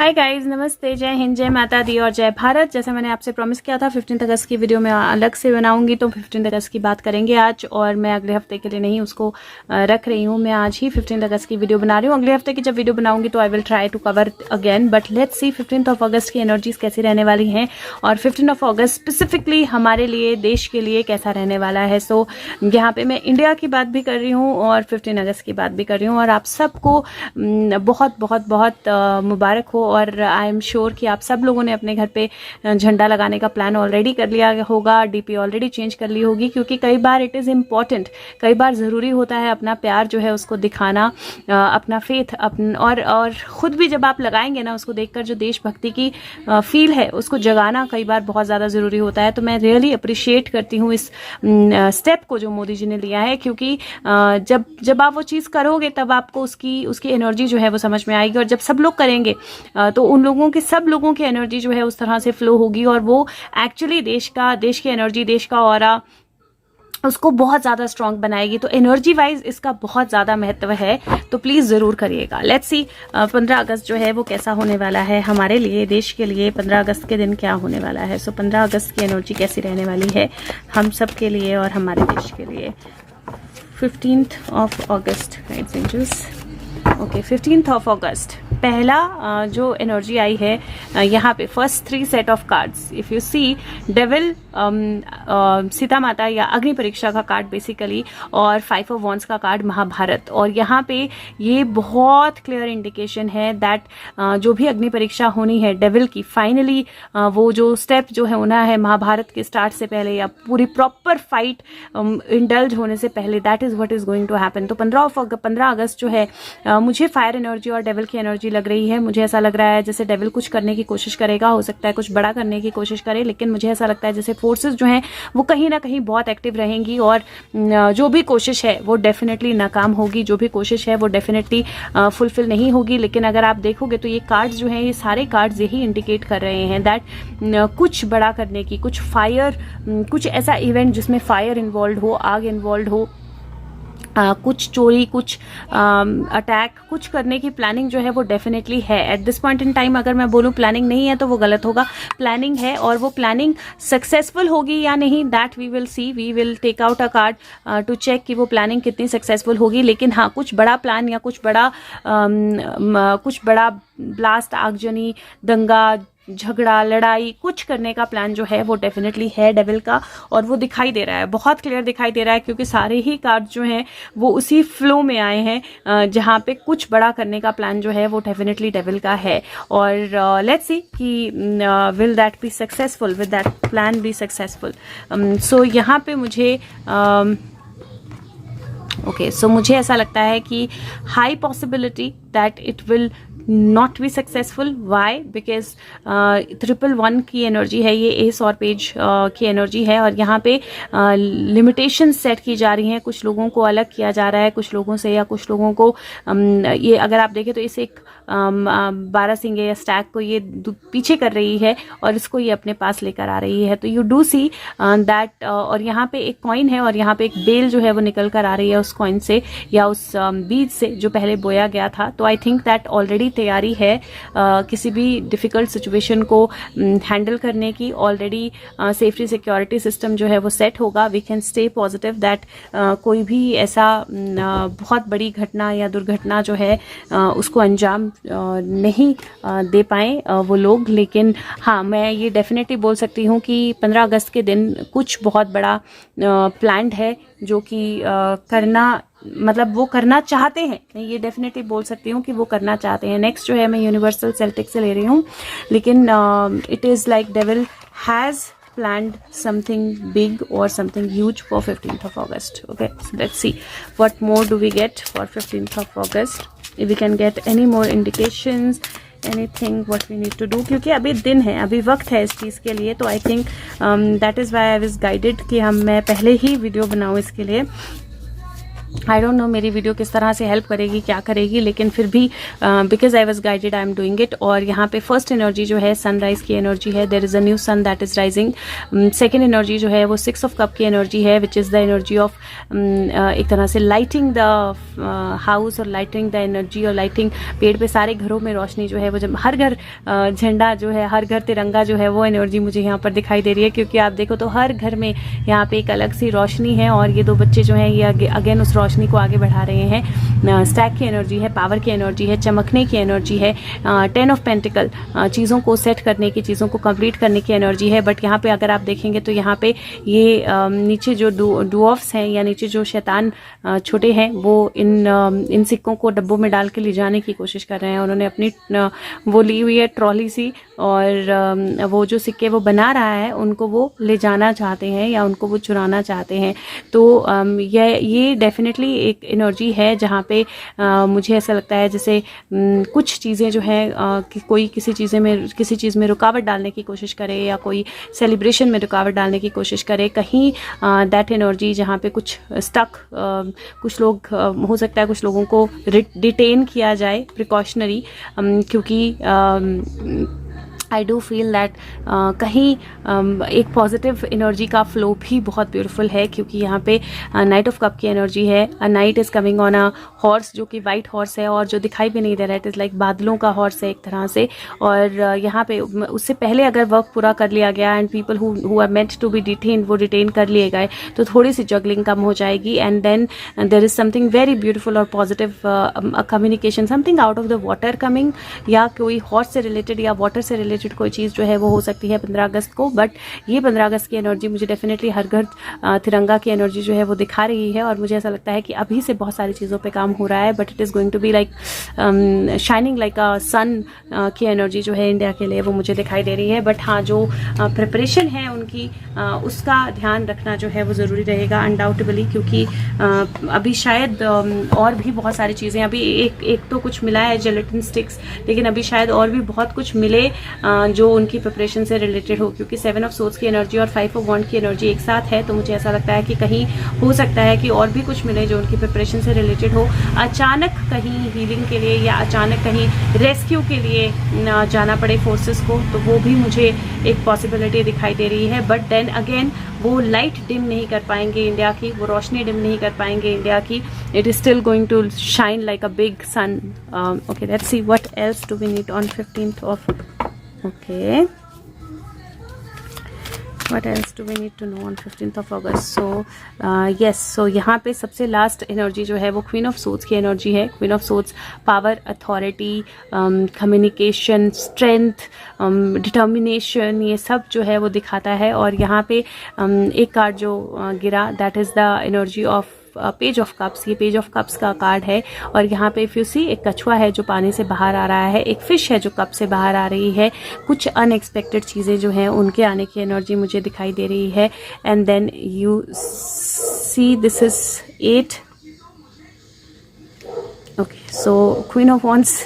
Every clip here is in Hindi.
हाय गाइस, नमस्ते, जय हिंद, जय माता दी और जय भारत। जैसे मैंने आपसे प्रॉमिस किया था 15 अगस्त की वीडियो में अलग से बनाऊंगी, तो 15 अगस्त की बात करेंगे आज। और मैं अगले हफ्ते के लिए नहीं उसको रख रही हूँ, मैं आज ही 15 अगस्त की वीडियो बना रही हूँ। अगले हफ्ते की जब वीडियो बनाऊंगी तो I will try to cover again, but let's see 15 अगस्त की एनर्जीज कैसी रहने वाली हैं और 15 अगस्त स्पेसिफिकली हमारे लिए, देश के लिए कैसा रहने वाला है। सो यहाँ पे मैं इंडिया की बात भी कर रही हूँ और 15 अगस्त की बात भी कर रही हूँ। और आप सबको बहुत बहुत बहुत मुबारक हो। और आई एम श्योर कि आप सब लोगों ने अपने घर पे झंडा लगाने का प्लान ऑलरेडी कर लिया होगा, डीपी ऑलरेडी चेंज कर ली होगी, क्योंकि कई बार इट इज़ इम्पॉर्टेंट, कई बार ज़रूरी होता है अपना प्यार जो है उसको दिखाना, अपना फेथ और ख़ुद भी जब आप लगाएंगे ना, उसको देखकर जो देशभक्ति की फील है उसको जगाना कई बार बहुत ज़्यादा ज़रूरी होता है। तो मैं रियली अप्रिशिएट करती हूँ इस स्टेप को जो मोदी जी ने लिया है, क्योंकि जब आप वो चीज़ करोगे तब आपको उसकी एनर्जी जो है वो समझ में आएगी। और जब सब लोग करेंगे तो उन लोगों की, सब लोगों की एनर्जी जो है उस तरह से फ्लो होगी और वो एक्चुअली देश की एनर्जी, देश का ऑरा उसको बहुत ज़्यादा स्ट्रॉन्ग बनाएगी। तो एनर्जी वाइज इसका बहुत ज़्यादा महत्व है, तो प्लीज़ ज़रूर करिएगा। लेट्स सी 15 अगस्त जो है वो कैसा होने वाला है हमारे लिए, देश के लिए। 15 अगस्त के दिन क्या होने वाला है। सो 15 अगस्त की एनर्जी कैसी रहने वाली है हम सब के लिए और हमारे देश के लिए। 15 अगस्त गाइड्स एंजल्स। ओके, 15 अगस्त पहला जो एनर्जी आई है यहाँ पे, first 3 set of cards, if you see, devil, Sita माता या अग्नि परीक्षा का कार्ड बेसिकली, और 5 ऑफ वॉन्ड्स का कार्ड महाभारत। और यहाँ पे ये बहुत क्लियर इंडिकेशन है दैट जो भी अग्नि परीक्षा होनी है डेविल की, फाइनली वो जो स्टेप जो है होना है महाभारत के स्टार्ट से पहले या पूरी प्रॉपर फाइट इंडल्ज होने से पहले, that is what is going to happen. तो 15 अगस्त जो है मुझे फायर एनर्जी और डेविल की एनर्जी लग रही है। मुझे ऐसा लग रहा है जैसे डेविल कुछ करने की कोशिश करेगा, हो सकता है कुछ बड़ा करने की कोशिश करे, लेकिन मुझे ऐसा लगता है जैसे फोर्सेस जो हैं वो कहीं ना कहीं बहुत एक्टिव रहेंगी और जो भी कोशिश है वो डेफिनेटली नाकाम होगी, जो भी कोशिश है वो डेफिनेटली फुलफिल नहीं होगी। लेकिन अगर आप देखोगे तो ये कार्ड्स जो हैं, ये सारे कार्ड्स यही इंडिकेट कर रहे हैं दैट कुछ बड़ा करने की, कुछ फायर, कुछ ऐसा इवेंट जिसमें फायर इन्वॉल्व हो, आग इन्वॉल्व हो, कुछ चोरी, कुछ अटैक, कुछ करने की प्लानिंग जो है वो डेफिनेटली है at this point in time. अगर मैं बोलूँ प्लानिंग नहीं है तो वो गलत होगा, प्लानिंग है। और वो प्लानिंग सक्सेसफुल होगी या नहीं, that we will see, we will take out a card to check कि वो प्लानिंग कितनी सक्सेसफुल होगी। लेकिन हाँ, कुछ बड़ा प्लान या कुछ बड़ा ब्लास्ट, आगजनी, दंगा, झगड़ा, लड़ाई, कुछ करने का प्लान जो है वो डेफिनेटली है डेविल का। और वो दिखाई दे रहा है, बहुत क्लियर दिखाई दे रहा है, क्योंकि सारे ही कार्ड जो हैं वो उसी फ्लो में आए हैं जहाँ पे कुछ बड़ा करने का प्लान जो है वो डेफिनेटली डेविल का है। और लेट्स सी कि will that be successful, will that plan be successful. So यहाँ पे मुझे सो मुझे ऐसा लगता है कि high possibility that it will not be successful. Why? Because 111 की एनर्जी है ये, एस और पेज की एनर्जी है। और यहाँ पे लिमिटेशन सेट की जा रही हैं, कुछ लोगों को अलग किया जा रहा है कुछ लोगों से, या कुछ लोगों को ये अगर आप देखें तो इस एक 12 सिंगे या स्टैक को ये पीछे कर रही है और इसको ये अपने पास लेकर आ रही है। तो यू डू सी दैट। और यहाँ पे एक कॉइन है और यहाँ पे एक बेल जो है वो निकल कर आ रही है उस कॉइन से या उस बीज से जो पहले बोया गया था। तो आई थिंक दैट ऑलरेडी तैयारी है किसी भी डिफिकल्ट सिचुएशन को हैंडल करने की। ऑलरेडी सेफ्टी सिक्योरिटी सिस्टम जो है वो सेट होगा। We can stay positive that कोई भी ऐसा बहुत बड़ी घटना या दुर्घटना जो है उसको अंजाम नहीं दे पाए वो लोग। लेकिन हाँ, मैं ये डेफिनेटली बोल सकती हूँ कि 15 अगस्त के दिन कुछ बहुत बड़ा प्लान्ड है जो कि वो करना चाहते हैं। मैं ये डेफिनेटली बोल सकती हूँ कि वो करना चाहते हैं। नेक्स्ट जो है मैं यूनिवर्सल सेल्टिक से ले रही हूँ, लेकिन it is like devil has planned something big or something huge for 15th of August. Okay, so let's see what more do we get for 15th of August. If we can get any more indications, anything what we need to do, क्योंकि अभी दिन है, अभी वक्त है इस चीज़ के लिए। तो I think that is why I was guided कि मैं पहले ही वीडियो बनाऊँ इसके लिए। आई डोंट नो मेरी वीडियो किस तरह से हेल्प करेगी, क्या करेगी, लेकिन फिर भी because I was guided I am doing it. और यहाँ पे फर्स्ट एनर्जी जो है सनराइज की एनर्जी है, there is a new sun that is rising. Second energy जो है वो 6 ऑफ कप की एनर्जी है, which is the energy of एक तरह से लाइटिंग द हाउस और लाइटिंग द एनर्जी और लाइटिंग। पेड़ पे सारे घरों में रोशनी जो है वो, जब हर घर झंडा जो है, हर घर तिरंगा जो है, वो एनर्जी मुझे यहाँ पर दिखाई दे रही है। क्योंकि आप देखो तो हर घर में यहाँ पे एक अलग सी रोशनी है और ये दो बच्चे जो हैं ये अगेन उस रोशनी को आगे बढ़ा रहे हैं। स्टैक की एनर्जी है, पावर की एनर्जी है, चमकने की एनर्जी है, 10 ऑफ पेंटिकल, चीज़ों को सेट करने की, चीज़ों को कंप्लीट करने की एनर्जी है। बट यहाँ पे अगर आप देखेंगे तो यहाँ पे ये नीचे जो डुऑफ्स हैं या नीचे जो शैतान छोटे हैं वो इन सिक्कों को डब्बों में डाल के ले जाने की कोशिश कर रहे हैं। उन्होंने अपनी वो ली हुई है ट्रॉली सी, और वो जो सिक्के वो बना रहा है उनको वो ले जाना चाहते हैं या उनको वो चुराना चाहते हैं। तो ये डेफिनेटली एक एनर्जी है जहाँ पे मुझे ऐसा लगता है जैसे कुछ चीज़ें जो है कि कोई किसी चीज़ में रुकावट डालने की कोशिश करे या कोई सेलिब्रेशन में रुकावट डालने की कोशिश करे, कहीं दैट एनर्जी जहाँ पे कुछ स्टक, कुछ लोग हो सकता है कुछ लोगों को डिटेन किया जाए प्रिकॉशनरी, क्योंकि आई डू फील दैट कहीं एक पॉजिटिव एनर्जी का फ्लो भी बहुत ब्यूटीफुल है। क्योंकि यहाँ पे नाइट ऑफ कप की एनर्जी है, a night is coming on a horse, जो कि वाइट हॉर्स है और जो दिखाई भी नहीं दे रहा है, इट इज़ लाइक बादलों का हॉर्स है एक तरह से। और यहाँ पे उससे पहले अगर वर्क पूरा कर लिया गया and people who are meant to be detain, वो डिटेन कर लिए गए, तो थोड़ी सी जगलिंग कम हो जाएगी। And then there is something very beautiful और positive communication, something out of the water coming, या कोई हॉर्स से रिलेटेड या वाटर से रिलेटेड कोई चीज़ जो है वो हो सकती है 15 अगस्त को। बट ये 15 अगस्त की एनर्जी मुझे डेफिनेटली हर घर तिरंगा की एनर्जी जो है वो दिखा रही है। और मुझे ऐसा लगता है कि अभी से बहुत सारी चीज़ों पे काम हो रहा है, but it is going to be like shining like a sun की एनर्जी जो है इंडिया के लिए वो मुझे दिखाई दे रही है। बट हाँ, जो प्रिपरेशन है उनकी, उसका ध्यान रखना जो है वो ज़रूरी रहेगा अनडाउटेबली। क्योंकि अभी शायद और भी बहुत सारी चीज़ें, अभी एक तो कुछ मिला है जेलेटिन स्टिक्स, लेकिन अभी शायद और भी बहुत कुछ मिले जो उनकी प्रिपरेशन से रिलेटेड हो। क्योंकि 7 ऑफ सोर्ड्स की एनर्जी और 5 ऑफ वॉन्ड की एनर्जी एक साथ है, तो मुझे ऐसा लगता है कि कहीं हो सकता है कि और भी कुछ मिले जो उनकी प्रिपरेशन से रिलेटेड हो। अचानक कहीं हीलिंग के लिए या अचानक कहीं रेस्क्यू के लिए जाना पड़े फोर्सेस को, तो वो भी मुझे एक पॉसिबिलिटी दिखाई दे रही है। बट देन अगेन वो लाइट डिम नहीं कर पाएंगे इंडिया की, वो रोशनी डिम नहीं कर पाएंगे इंडिया की। It is still going to shine like a big sun. Okay, let's see what else do we need on 15th of okay, what else do we need to know on 15th of August? So yes, so यहाँ पे सबसे लास्ट एनर्जी जो है वो क्वीन ऑफ सोर्ड्स की एनर्जी है। Queen of swords power, authority, communication, strength, determination, ये सब जो है वो दिखाता है। और यहाँ पे एक कार्ड जो गिरा, that is the energy of page of cups. ये पेज ऑफ कप्स का कार्ड है और यहाँ पे इफ यू सी, एक कछुआ है जो पानी से बाहर आ रहा है, एक फिश है जो कप से बाहर आ रही है। कुछ अनएक्सपेक्टेड चीज़ें जो हैं उनके आने की एनर्जी मुझे दिखाई दे रही है। And then you see this is 8। Okay, so queen of wands,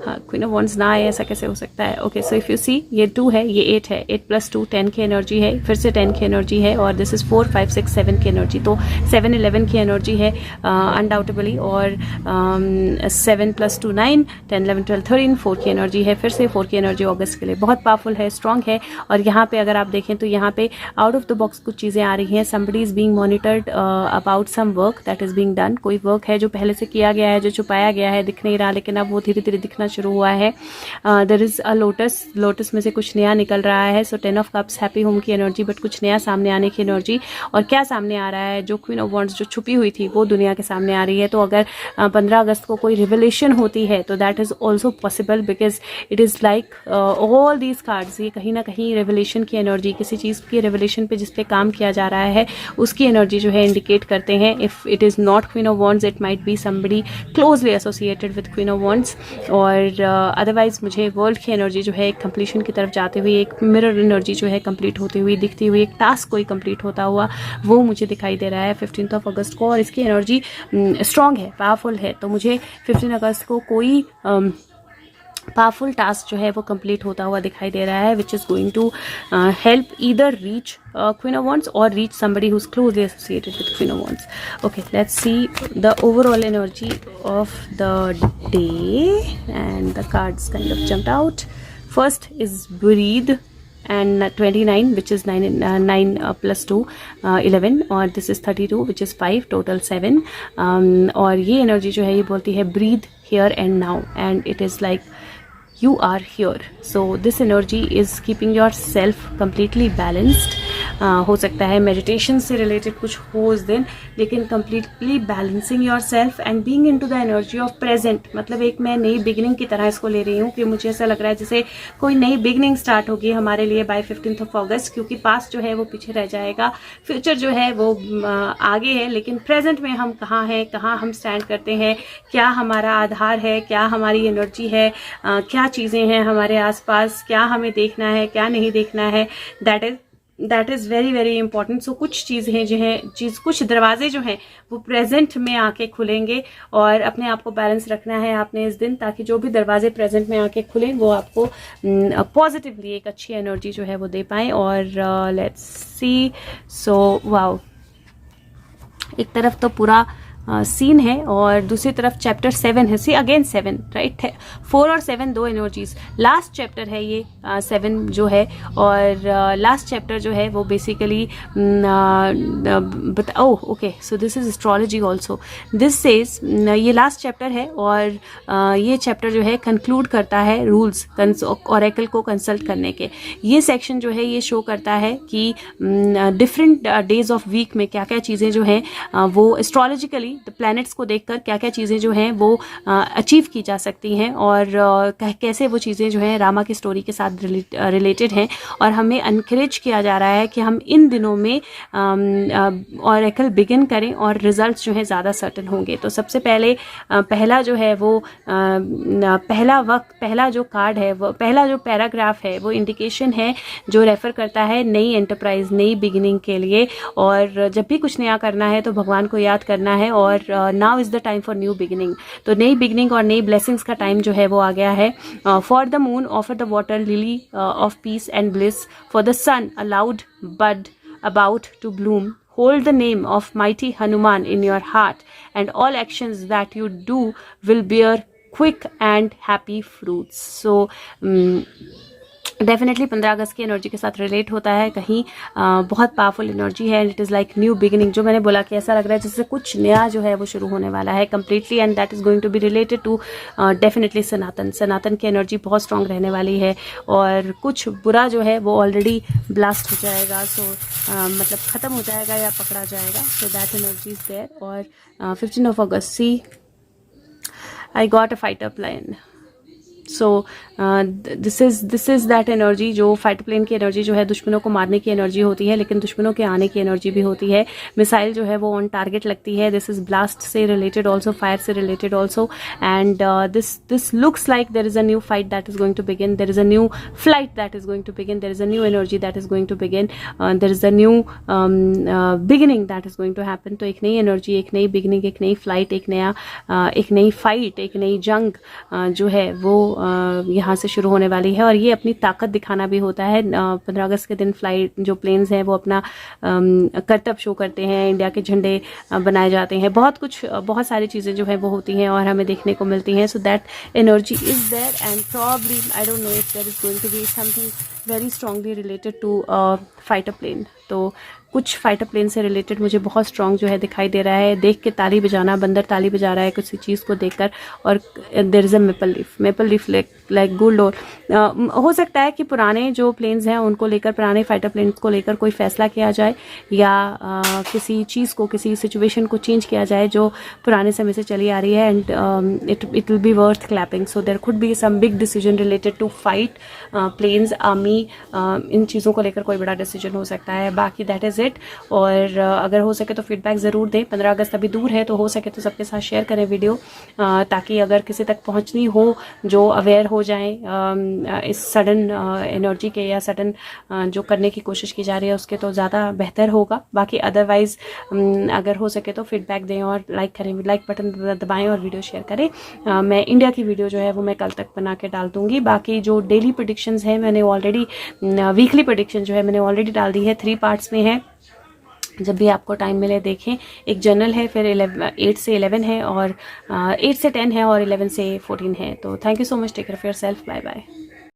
queen of wands ना आए, ऐसा कैसे हो सकता है? Okay, so if you see, ये 2 है, ये 8 है, 8 + 2 10 की एनर्जी है, फिर से 10 की एनर्जी है, और दिस इज़ 4 5 6 7 की एनर्जी। तो 7 11 की एनर्जी है अनडाउटेबली। और 7 + 2 9, 10 11 12 13, 4 की एनर्जी है। फिर से 4 की एनर्जी अगस्त के लिए बहुत पावरफुल है, स्ट्रॉन्ग है। और यहाँ पे अगर आप देखें तो यहाँ पे आउट ऑफ द बॉक्स कुछ चीज़ें आ रही हैं। Somebody is being monitored about some work that is being done. कोई वर्क है जो पहले से किया गया है, जो छुपाया गया है, दिख नहीं रहा, लेकिन अब वो धीरे धीरे दिखना शुरू हुआ है। देयर इज़ अ लोटस में से कुछ नया निकल रहा है। सो 10 ऑफ कप्स, हैप्पी होम की एनर्जी, बट कुछ नया सामने आने की एनर्जी। और क्या सामने आ रहा है? जो क्वीन ऑफ वॉन्ड्स जो छुपी हुई थी वो दुनिया के सामने आ रही है। तो अगर 15 अगस्त को कोई रिवलेशन होती है तो that is also possible, because it is like all these cards, ये कहीं ना कहीं रेवलेशन की एनर्जी, किसी चीज़ की रेवलेशन पे जिस पे काम किया जा रहा है उसकी एनर्जी जो है इंडिकेट करते हैं। If it is not queen of wands, it might be somebody closely associated with queen of wands. और अदरवाइज मुझे वर्ल्ड की एनर्जी जो है एक कंप्लीशन की तरफ जाते हुए, एक मिरर एनर्जी जो है कंप्लीट होती हुई दिखती हुई, एक टास्क कोई कंप्लीट होता हुआ वो मुझे दिखाई दे रहा है 15 अगस्त को। और इसकी एनर्जी स्ट्रॉन्ग है, पावरफुल है। तो मुझे 15 अगस्त को कोई पावरफुल टास्क जो है वो कंप्लीट होता हुआ दिखाई दे रहा है, which is going to help either reach Queen of Wands or reach somebody who's closely associated with Queen of Wands. Okay, let's see the overall energy of the day, and the cards kind of jumped out. First is breathe and 29, which is 9 plus 2 11, और this is 32 which is 5, total 7. और ये एनर्जी जो है ये बोलती है breathe here and now, and it is like you are here. So this energy is keeping yourself completely balanced. हो सकता है मेडिटेशन से रिलेटेड कुछ हो उस दिन, लेकिन completely balancing your self and being into the energy of present. मतलब एक मैं नई बिगिनिंग की तरह इसको ले रही हूँ कि मुझे ऐसा लग रहा है जैसे कोई नई बिगिनिंग स्टार्ट होगी हमारे लिए बाय 15 अगस्त, क्योंकि पास्ट जो है वो पीछे रह जाएगा, फ्यूचर जो है वो आगे है, लेकिन प्रेजेंट में हम कहाँ हैं, कहाँ हम स्टैंड करते हैं, क्या हमारा आधार है, क्या हमारी एनर्जी है, क्या चीज़ें हैं हमारे आसपास, क्या हमें देखना है, क्या नहीं देखना है, that is very very important. So कुछ चीज़ें जो हैं कुछ दरवाजे जो हैं वो प्रेजेंट में आके खुलेंगे, और अपने आप को बैलेंस रखना है आपने इस दिन, ताकि जो भी दरवाजे प्रेजेंट में आके खुलें वो आपको पॉजिटिवली एक अच्छी एनर्जी जो है वो दे पाएँ. और लेट्स सी. सो वाओ, एक तरफ तो पूरा सीन है और दूसरी तरफ चैप्टर 7 है. सी अगेन 7, राइट है. 4 और 7 दो एनर्जीज. लास्ट चैप्टर है ये 7 जो है, और लास्ट चैप्टर जो है वो basically okay, so this is astrology also. This says ये लास्ट चैप्टर है, और ये चैप्टर जो है कंक्लूड करता है रूल्स ऑरेकल को कंसल्ट करने के. ये सेक्शन जो है ये शो करता है कि डिफरेंट डेज ऑफ वीक में क्या क्या चीज़ें जो हैं वो एस्ट्रोलॉजिकली प्लैनेट्स को देखकर क्या क्या चीज़ें जो हैं वो अचीव की जा सकती हैं, और कैसे वो चीज़ें जो हैं रामा की स्टोरी के साथ रिलेटेड हैं. और हमें एनकरेज किया जा रहा है कि हम इन दिनों में ऑरेकल बिगिन करें, और रिजल्ट्स जो हैं ज़्यादा सर्टन होंगे. तो सबसे पहले पहला जो है वो पहला जो कार्ड है, वो पहला जो पैराग्राफ है वो इंडिकेशन है जो रेफ़र करता है नई एंटरप्राइज, नई बिगिनिंग के लिए. और जब भी कुछ नया करना है तो भगवान को याद करना है, और now is the time for new beginning. तो नई बिगिनिंग और नई ब्लेसिंग्स का टाइम जो है वो आ गया है. For the moon offer the water lily of peace and bliss, for the sun a loud bud about to bloom. Hold the name of mighty Hanuman in your heart, and all actions that you do will bear quick and happy fruits. So definitely 15 अगस्त की एनर्जी के साथ रिलेट होता है. कहीं बहुत पावरफुल एनर्जी है, and it is like new beginning. जो मैंने बोला कि ऐसा लग रहा है जैसे कुछ नया जो है वो शुरू होने वाला है completely, and that is going to be related to definitely Sanatan की एनर्जी बहुत स्ट्रांग रहने वाली है, और कुछ बुरा जो है वो ऑलरेडी ब्लास्ट हो जाएगा. सो मतलब ख़त्म हो जाएगा या पकड़ा जाएगा. So that energy is there. और 15 अगस्त, see I got a fighter plane. So this is that energy जो फाइटर प्लेन की एनर्जी जो है दुश्मनों को मारने की एनर्जी होती है, लेकिन दुश्मनों के आने की एनर्जी भी होती है. मिसाइल जो है वो ऑन टारगेट लगती है. दिस इज़ ब्लास्ट से रिलेटेड ऑल्सो, फायर से related also, and this looks like there is a new fight that is going to begin, there is a new flight that is going to begin, there is a new energy that is going to begin, there is a new beginning that is going to happen. तो एक नई एनर्जी, एक नई बिगिनिंग, एक नई फ्लाइट, एक नई फाइट, एक नई जंग जो है वो यहाँ से शुरू होने वाली है. और ये अपनी ताकत दिखाना भी होता है. 15 अगस्त के दिन फ्लाइट जो प्लेन्स हैं वो अपना करतब शो करते हैं, इंडिया के झंडे बनाए जाते हैं, बहुत सारी चीज़ें जो है वो होती हैं और हमें देखने को मिलती हैं. So that energy is there, and probably I don't know if there is going to be something very strongly related to fighter plane. तो कुछ फाइटर प्लेन से रिलेटेड मुझे बहुत स्ट्रांग जो है दिखाई दे रहा है. देख के ताली बजाना, बंदर ताली बजा रहा है किसी चीज़ को देखकर. और there is a maple leaf like gold. और हो सकता है कि पुराने जो प्लेन्स हैं उनको लेकर, पुराने फाइटर प्लेन्स को लेकर कोई फैसला किया जाए, या किसी चीज़ को, किसी सिचुएशन को चेंज किया जाए जो पुराने समय से चली आ रही है, and it will be worth clapping. So there could be some big decision related to fight planes, army, इन चीज़ों को लेकर कोई बड़ा डिसीजन हो सकता है. बाकी दैट इज़ इट. और अगर हो सके तो फीडबैक ज़रूर दें. 15 अगस्त अभी दूर है, तो हो सके तो सबके साथ शेयर करें वीडियो, ताकि अगर किसी तक पहुंचनी हो जो अवेयर हो हो जाएं इस सडन एनर्जी के या सडन जो करने की कोशिश की जा रही है उसके, तो ज़्यादा बेहतर होगा। बाकी अदरवाइज़ अगर हो सके तो फीडबैक दें और लाइक करें, लाइक बटन दबाएं और वीडियो शेयर करें। मैं इंडिया की वीडियो जो है वो मैं कल तक बना के डाल दूंगी। बाकी जो डेली प्रेडिक्शंस है मैंने ऑलरेडी, वीकली प्रेडिक्शन जो है मैंने ऑलरेडी डाल दी है, 3 पार्ट्स में है। जब भी आपको टाइम मिले देखें। एक जनरल है, फिर 8 से 11 है और 8 से 10 है और 11 से 14 है। तो thank you so much, take care of yourself, bye bye.